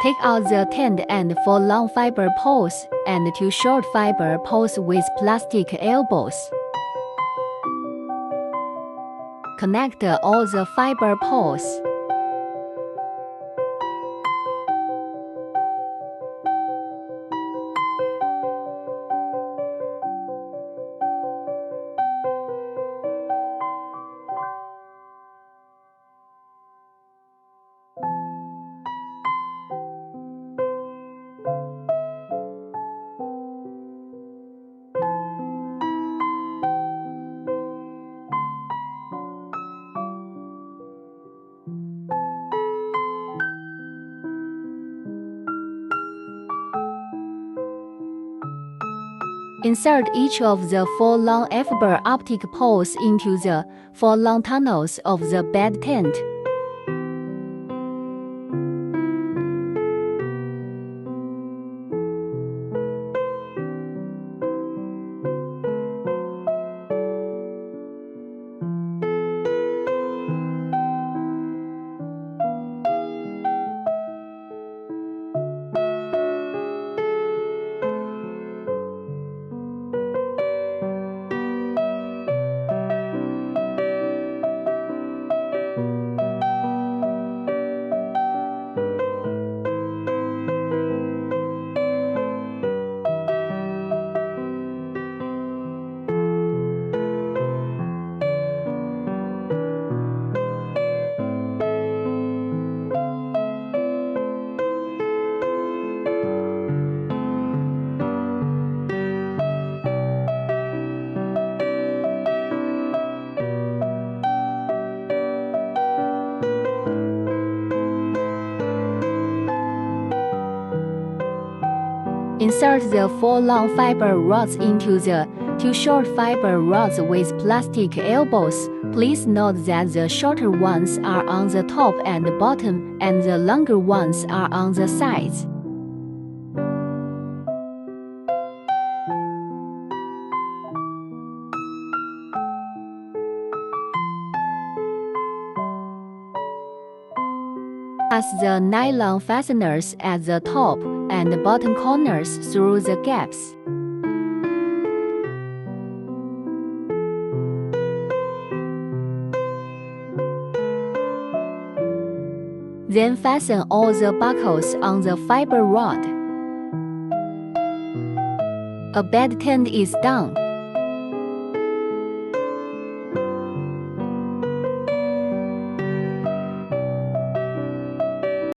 Take out the tent and 4 long fiber poles and 2 short fiber poles with plastic elbows. Connect all the fiber poles. Insert each of the 4 long fiber optic poles into the 4 long tunnels of the bed tent. Insert the 4 long fiber rods into the 2 short fiber rods with plastic elbows. Please note that the shorter ones are on the top and bottom, and the longer ones are on the sides. Pass the nylon fasteners at the top and bottom corners through the gaps. Then fasten all the buckles on the fiber rod. A bed tent is done.